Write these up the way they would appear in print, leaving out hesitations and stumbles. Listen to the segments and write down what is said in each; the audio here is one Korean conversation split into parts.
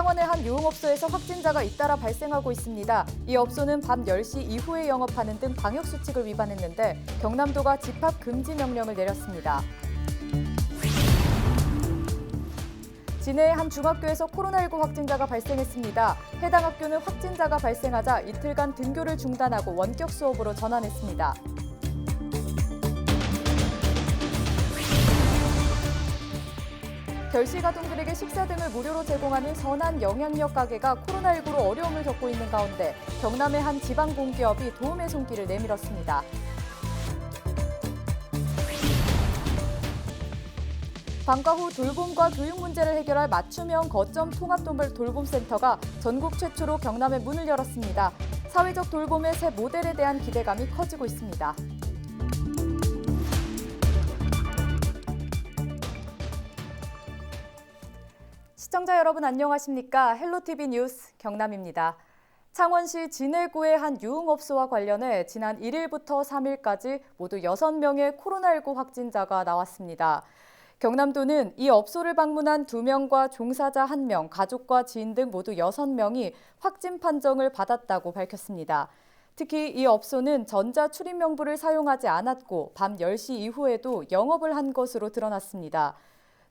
창원의 한 유흥업소에서 확진자가 잇따라 발생하고 있습니다. 이 업소는 밤 10시 이후에 영업하는 등 방역수칙을 위반했는데 경남도가 집합 금지 명령을 내렸습니다. 진해의 한 중학교에서 코로나19 확진자가 발생했습니다. 해당 학교는 확진자가 발생하자 이틀간 등교를 중단하고 원격 수업으로 전환했습니다. 결식아동들에게 식사 등을 무료로 제공하는 선한 영향력 가게가 코로나19로 어려움을 겪고 있는 가운데 경남의 한 지방 공기업이 도움의 손길을 내밀었습니다. 방과 후 돌봄과 교육 문제를 해결할 맞춤형 거점 통합 돌봄센터가 전국 최초로 경남에 문을 열었습니다. 사회적 돌봄의 새 모델에 대한 기대감이 커지고 있습니다. 시청자 여러분 안녕하십니까? 헬로티비 뉴스 경남입니다. 창원시 진해구의 한 유흥업소와 관련해 지난 1일부터 3일까지 모두 6명의 코로나19 확진자가 나왔습니다. 경남도는 이 업소를 방문한 2명과 종사자 1명, 가족과 지인 등 모두 6명이 확진 판정을 받았다고 밝혔습니다. 특히 이 업소는 전자출입명부를 사용하지 않았고 밤 10시 이후에도 영업을 한 것으로 드러났습니다.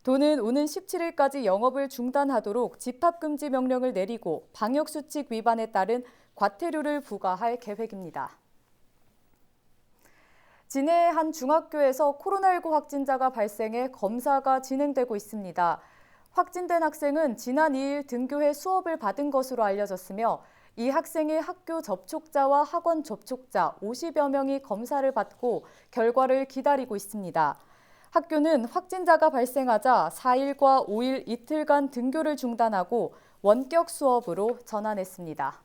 도는 오는 17일까지 영업을 중단하도록 집합금지 명령을 내리고 방역수칙 위반에 따른 과태료를 부과할 계획입니다. 진해의 한 중학교에서 코로나19 확진자가 발생해 검사가 진행되고 있습니다. 확진된 학생은 지난 2일 등교해 수업을 받은 것으로 알려졌으며 이 학생의 학교 접촉자와 학원 접촉자 50여 명이 검사를 받고 결과를 기다리고 있습니다. 학교는 확진자가 발생하자 4일과 5일 이틀간 등교를 중단하고 원격 수업으로 전환했습니다.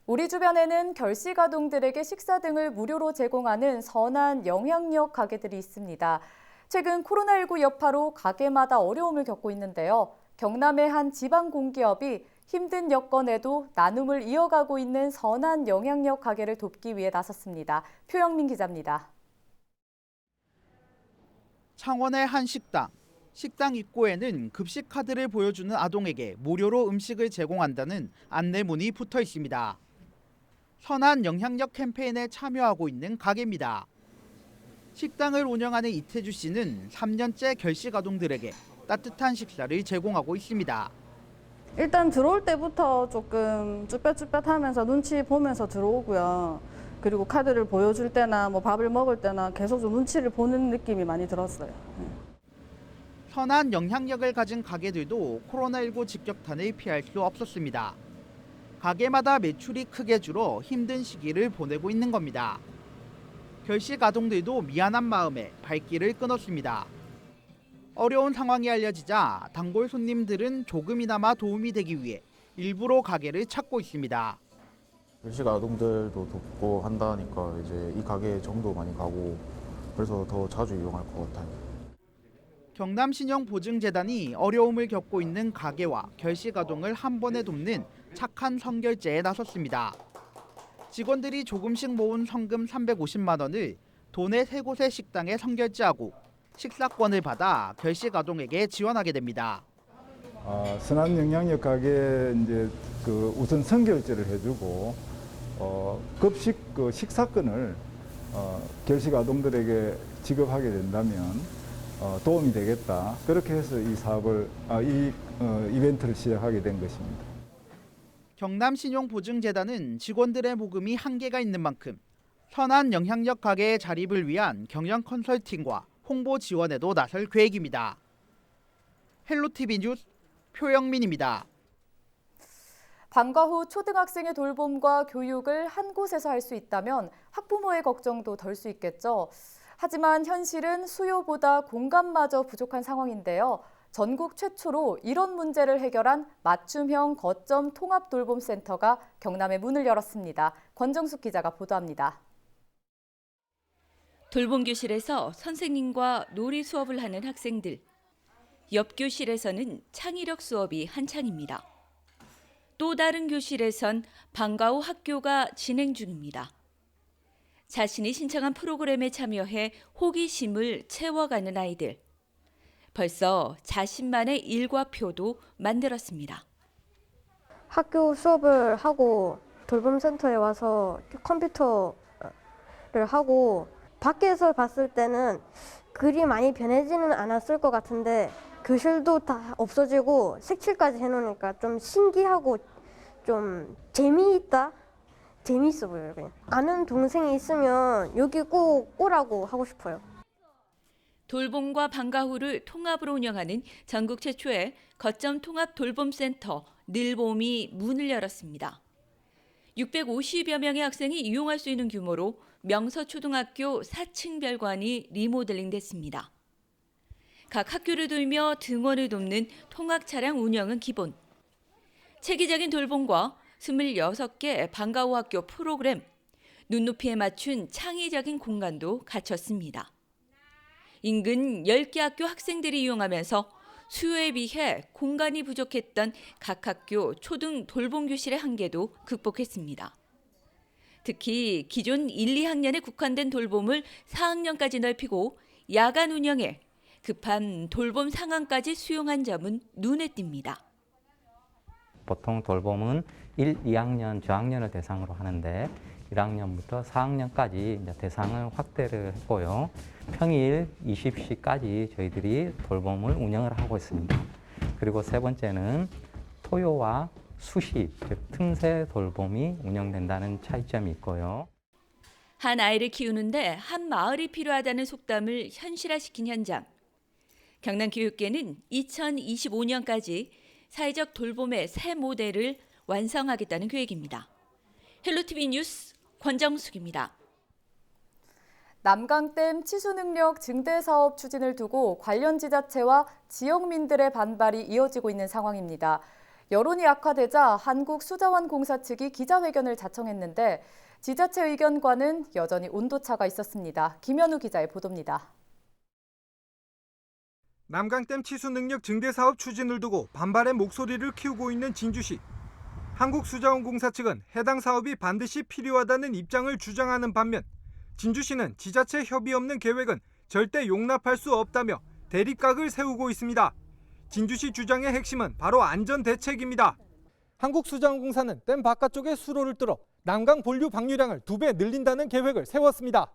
우리 주변에는 결식아동들에게 식사 등을 무료로 제공하는 선한 영향력 가게들이 있습니다. 최근 코로나19 여파로 가게마다 어려움을 겪고 있는데요. 경남의 한 지방 공기업이 힘든 여건에도 나눔을 이어가고 있는 선한 영향력 가게를 돕기 위해 나섰습니다. 표영민 기자입니다. 창원의 한 식당. 식당 입구에는 급식 카드를 보여주는 아동에게 무료로 음식을 제공한다는 안내문이 붙어 있습니다. 선한 영향력 캠페인에 참여하고 있는 가게입니다. 식당을 운영하는 이태주 씨는 3년째 결식 아동들에게 따뜻한 식사를 제공하고 있습니다. 일단 들어올 때부터 조금 쭈뼛쭈뼛하면서 눈치 보면서 들어오고요. 그리고 카드를 보여줄 때나 뭐 밥을 먹을 때나 계속 좀 눈치를 보는 느낌이 많이 들었어요. 선한 영향력을 가진 가게들도 코로나19 직격탄을 피할 수 없었습니다. 가게마다 매출이 크게 줄어 힘든 시기를 보내고 있는 겁니다. 결식 아동들도 미안한 마음에 발길을 끊었습니다. 어려운 상황이 알려지자 단골 손님들은 조금이나마 도움이 되기 위해 일부러 가게를 찾고 있습니다. 결식 아동들도 돕고 한다니까 이제 이 가게에 정도 많이 가고 그래서 더 자주 이용할 것 같아요. 경남신용보증재단이 어려움을 겪고 있는 가게와 결식 아동을 한 번에 돕는 착한 선결제에 나섰습니다. 직원들이 조금씩 모은 성금 350만 원을 도내 3곳의 식당에 선결제하고 식사권을 받아 결식 아동에게 지원하게 됩니다. 선한 영향력 가게 이제 우선 선결제를 해주고 급식 식사권을 결식 아동들에게 지급하게 된다면 도움이 되겠다. 그렇게 해서 이 사업을 이벤트를 시작하게 된 것입니다. 경남신용보증재단은 직원들의 모금이 한계가 있는 만큼 선한 영향력 가게의 자립을 위한 경영 컨설팅과 홍보 지원에도 나설 계획입니다. 헬로티비 뉴스 표영민입니다. 방과 후 초등학생의 돌봄과 교육을 한 곳에서 할 수 있다면 학부모의 걱정도 덜 수 있겠죠. 하지만 현실은 수요보다 공간마저 부족한 상황인데요. 전국 최초로 이런 문제를 해결한 맞춤형 거점 통합 돌봄센터가 경남에 문을 열었습니다. 권정숙 기자가 보도합니다. 돌봄교실에서 선생님과 놀이 수업을 하는 학생들. 옆 교실에서는 창의력 수업이 한창입니다. 또 다른 교실에선 방과 후 학교가 진행 중입니다. 자신이 신청한 프로그램에 참여해 호기심을 채워가는 아이들. 벌써 자신만의 일과표도 만들었습니다. 학교 수업을 하고 돌봄센터에 와서 컴퓨터를 하고 밖에서 봤을 때는 글이 많이 변하지는 않았을 것 같은데 교실도 다 없어지고 색칠까지 해놓으니까 좀 신기하고 좀 재미있어 보여요. 그냥. 아는 동생이 있으면 여기 꼭 오라고 하고 싶어요. 돌봄과 방과후를 통합으로 운영하는 전국 최초의 거점 통합 돌봄센터 늘봄이 문을 열었습니다. 650여 명의 학생이 이용할 수 있는 규모로 명서초등학교 4층 별관이 리모델링 됐습니다. 각 학교를 돌며 등원을 돕는 통학 차량 운영은 기본. 체계적인 돌봄과 26개 방과후 학교 프로그램, 눈높이에 맞춘 창의적인 공간도 갖췄습니다. 인근 10개 학교 학생들이 이용하면서 수요에 비해 공간이 부족했던 각 학교 초등 돌봄교실의 한계도 극복했습니다. 특히 기존 1, 2학년에 국한된 돌봄을 4학년까지 넓히고 야간 운영에 급한 돌봄 상황까지 수용한 점은 눈에 띕니다. 보통 돌봄은 1, 2학년, 저학년을 대상으로 하는데 1학년부터 4학년까지 이제 대상을 확대를 했고요. 평일 20시까지 저희들이 돌봄을 운영을 하고 있습니다. 그리고 세 번째는 토요와 수시, 즉 틈새 돌봄이 운영된다는 차이점이 있고요. 한 아이를 키우는데 한 마을이 필요하다는 속담을 현실화시킨 현장. 경남교육계는 2025년까지 사회적 돌봄의 새 모델을 완성하겠다는 계획입니다. 헬로티비 뉴스 권정숙입니다. 남강댐 치수 능력 증대 사업 추진을 두고 관련 지자체와 지역민들의 반발이 이어지고 있는 상황입니다. 여론이 악화되자 한국수자원공사 측이 기자회견을 자청했는데 지자체 의견과는 여전히 온도차가 있었습니다. 김현우 기자의 보도입니다. 남강댐 치수 능력 증대 사업 추진을 두고 반발의 목소리를 키우고 있는 진주시. 한국수자원공사 측은 해당 사업이 반드시 필요하다는 입장을 주장하는 반면 진주시는 지자체 협의 없는 계획은 절대 용납할 수 없다며 대립각을 세우고 있습니다. 진주시 주장의 핵심은 바로 안전 대책입니다. 한국수자원공사는 댐 바깥쪽에 수로를 뚫어 남강 본류 방류량을 2배 늘린다는 계획을 세웠습니다.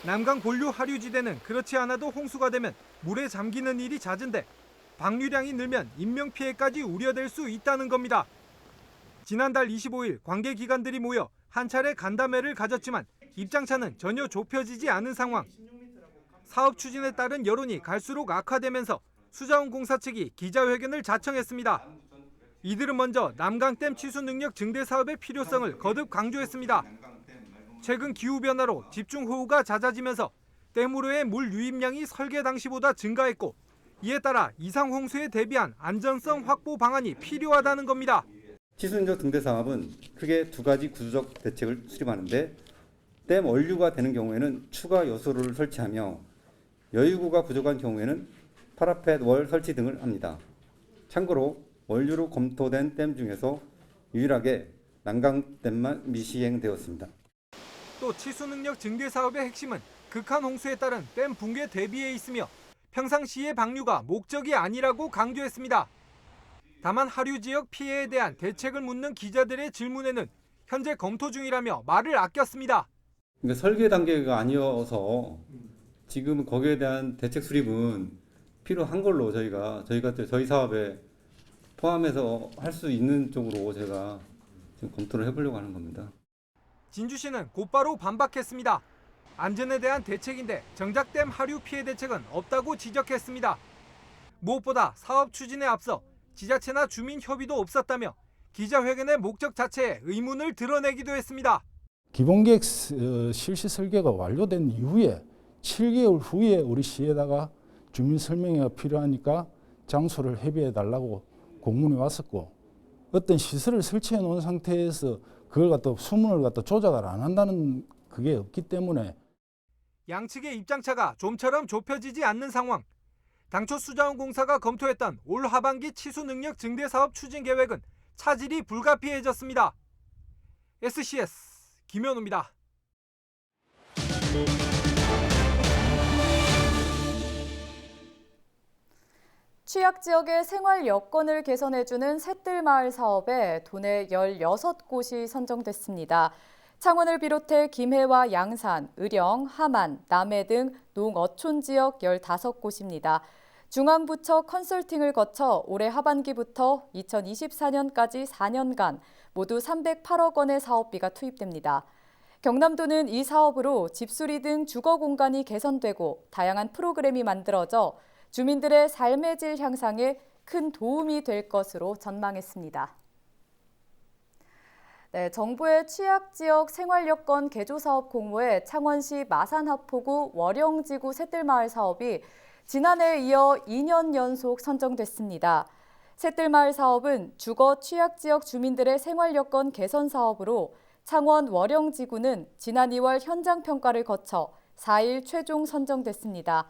남강 본류 하류지대는 그렇지 않아도 홍수가 되면 물에 잠기는 일이 잦은데 방류량이 늘면 인명피해까지 우려될 수 있다는 겁니다. 지난달 25일 관계기관들이 모여 한 차례 간담회를 가졌지만 입장차는 전혀 좁혀지지 않은 상황. 사업 추진에 따른 여론이 갈수록 악화되면서 수자원공사 측이 기자회견을 자청했습니다. 이들은 먼저 남강댐 치수 능력 증대 사업의 필요성을 거듭 강조했습니다. 최근 기후변화로 집중호우가 잦아지면서 댐으로의 물 유입량이 설계 당시보다 증가했고 이에 따라 이상 홍수에 대비한 안전성 확보 방안이 필요하다는 겁니다. 치수 능력 증대 사업은 크게 두 가지 구조적 대책을 수립하는데 댐 원류가 되는 경우에는 추가 여수로를 설치하며 여유구가 부족한 경우에는 파라펫 월 설치 등을 합니다. 참고로 원유로 검토된 댐 중에서 유일하게 남강댐만 미시행되었습니다. 또 치수 능력 증대 사업의 핵심은 극한 홍수에 따른 댐 붕괴 대비에 있으며 평상시의 방류가 목적이 아니라고 강조했습니다. 다만 하류 지역 피해에 대한 대책을 묻는 기자들의 질문에는 현재 검토 중이라며 말을 아꼈습니다. 그러니까 설계 단계가 아니어서 지금 거기에 대한 대책 수립은 필요한 걸로 저희 사업에 포함해서 할 수 있는 쪽으로 제가 지금 검토를 해보려고 하는 겁니다. 진주시는 곧바로 반박했습니다. 안전에 대한 대책인데 정작 댐 하류 피해 대책은 없다고 지적했습니다. 무엇보다 사업 추진에 앞서 지자체나 주민 협의도 없었다며 기자회견의 목적 자체에 의문을 드러내기도 했습니다. 기본계획 실시 설계가 완료된 이후에 7개월 후에 우리 시에다가 주민 설명회가 필요하니까 장소를 협의해 달라고 공문이 왔었고 어떤 시설을 설치해 놓은 상태에서 그걸 갖다 수문을 갖다 조작을 안 한다는 그게 없기 때문에 양측의 입장차가 좀처럼 좁혀지지 않는 상황. 당초 수자원공사가 검토했던 올 하반기 치수 능력 증대 사업 추진 계획은 차질이 불가피해졌습니다. SCS 김현우입니다. 취약 지역의 생활 여건을 개선해주는 샛들마을 사업에 도내 16곳이 선정됐습니다. 창원을 비롯해 김해와 양산, 의령, 함안, 남해 등 농어촌 지역 15곳입니다. 중앙부처 컨설팅을 거쳐 올해 하반기부터 2024년까지 4년간 모두 308억 원의 사업비가 투입됩니다. 경남도는 이 사업으로 집수리 등 주거 공간이 개선되고 다양한 프로그램이 만들어져 주민들의 삶의 질 향상에 큰 도움이 될 것으로 전망했습니다. 네, 정부의 취약지역 생활여건 개조사업 공모에 창원시 마산하포구 월영지구 샛들마을 사업이 지난해에 이어 2년 연속 선정됐습니다. 샛들마을 사업은 주거 취약지역 주민들의 생활여건 개선 사업으로 창원 월영지구는 지난 2월 현장평가를 거쳐 4일 최종 선정됐습니다.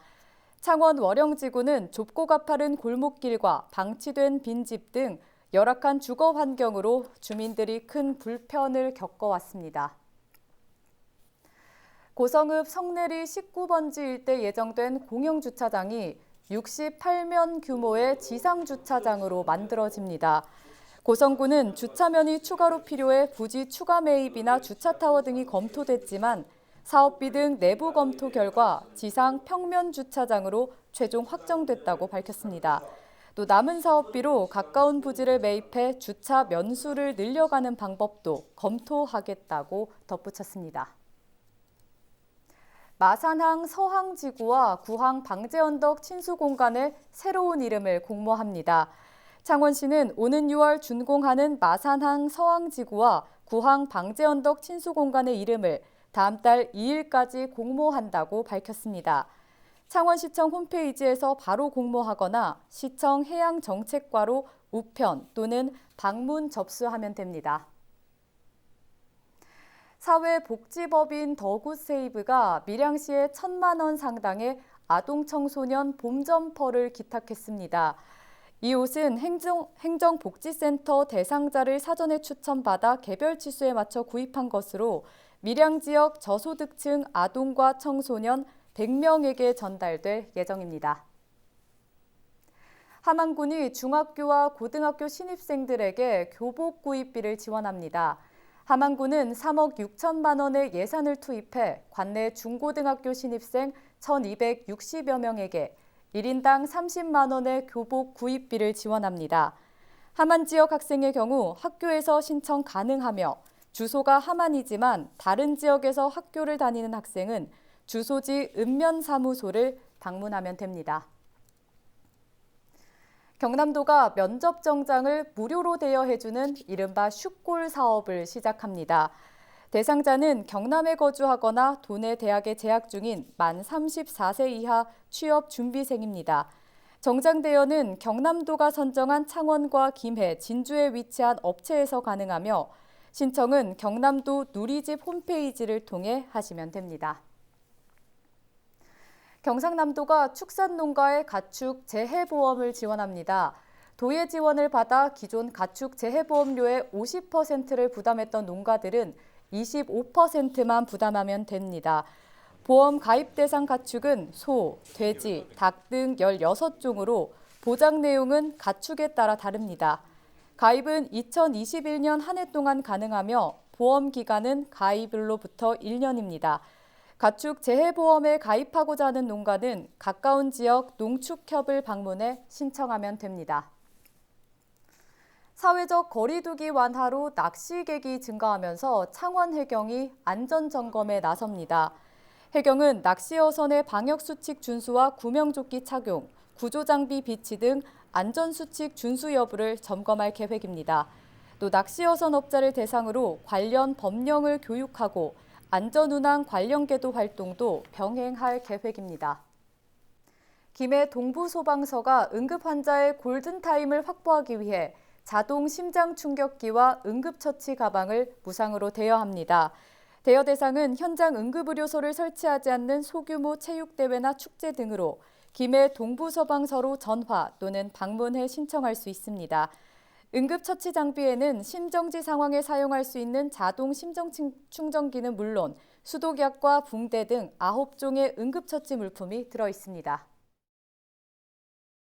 창원 월영지구는 좁고 가파른 골목길과 방치된 빈집 등 열악한 주거 환경으로 주민들이 큰 불편을 겪어왔습니다. 고성읍 성내리 19번지 일대 예정된 공영주차장이 68면 규모의 지상주차장으로 만들어집니다. 고성군은 주차면이 추가로 필요해 부지 추가 매입이나 주차타워 등이 검토됐지만 사업비 등 내부 검토 결과 지상 평면 주차장으로 최종 확정됐다고 밝혔습니다. 또 남은 사업비로 가까운 부지를 매입해 주차 면수를 늘려가는 방법도 검토하겠다고 덧붙였습니다. 마산항 서항지구와 구항 방제언덕 친수공간의 새로운 이름을 공모합니다. 창원시는 오는 6월 준공하는 마산항 서항지구와 구항 방제언덕 친수공간의 이름을 다음 달 2일까지 공모한다고 밝혔습니다. 창원시청 홈페이지에서 바로 공모하거나 시청 해양정책과로 우편 또는 방문 접수하면 됩니다. 사회복지법인 더굿세이브가 밀양시에 1,000만 원 상당의 아동청소년 봄점퍼를 기탁했습니다. 이 옷은 행정복지센터 대상자를 사전에 추천받아 개별 치수에 맞춰 구입한 것으로 밀양 지역 저소득층 아동과 청소년 100명에게 전달될 예정입니다. 함안군이 중학교와 고등학교 신입생들에게 교복 구입비를 지원합니다. 함안군은 3억 6천만 원의 예산을 투입해 관내 중고등학교 신입생 1,260여 명에게 1인당 30만 원의 교복 구입비를 지원합니다. 함안 지역 학생의 경우 학교에서 신청 가능하며 주소가 함안이지만 다른 지역에서 학교를 다니는 학생은 주소지 읍면사무소를 방문하면 됩니다. 경남도가 면접 정장을 무료로 대여해주는 이른바 슈골 사업을 시작합니다. 대상자는 경남에 거주하거나 도내 대학에 재학 중인 만 34세 이하 취업 준비생입니다. 정장 대여는 경남도가 선정한 창원과 김해, 진주에 위치한 업체에서 가능하며 신청은 경남도 누리집 홈페이지를 통해 하시면 됩니다. 경상남도가 축산농가의 가축 재해보험을 지원합니다. 도의 지원을 받아 기존 가축 재해보험료의 50%를 부담했던 농가들은 25%만 부담하면 됩니다. 보험 가입 대상 가축은 소, 돼지, 닭 등 16종으로 보장 내용은 가축에 따라 다릅니다. 가입은 2021년 한 해 동안 가능하며 보험 기간은 가입일로부터 1년입니다. 가축 재해보험에 가입하고자 하는 농가는 가까운 지역 농축협을 방문해 신청하면 됩니다. 사회적 거리두기 완화로 낚시객이 증가하면서 창원 해경이 안전점검에 나섭니다. 해경은 낚시어선의 방역수칙 준수와 구명조끼 착용, 구조장비 비치 등 안전수칙 준수 여부를 점검할 계획입니다. 또 낚시어선 업자를 대상으로 관련 법령을 교육하고 안전운항 관련 계도 활동도 병행할 계획입니다. 김해 동부소방서가 응급환자의 골든타임을 확보하기 위해 자동 심장 충격기와 응급처치 가방을 무상으로 대여합니다. 대여 대상은 현장 응급의료소를 설치하지 않는 소규모 체육대회나 축제 등으로 김해 동부소방서로 전화 또는 방문해 신청할 수 있습니다. 응급처치 장비에는 심정지 상황에 사용할 수 있는 자동 심정 충전기는 물론 수독약과 붕대 등 9종의 응급처치 물품이 들어 있습니다.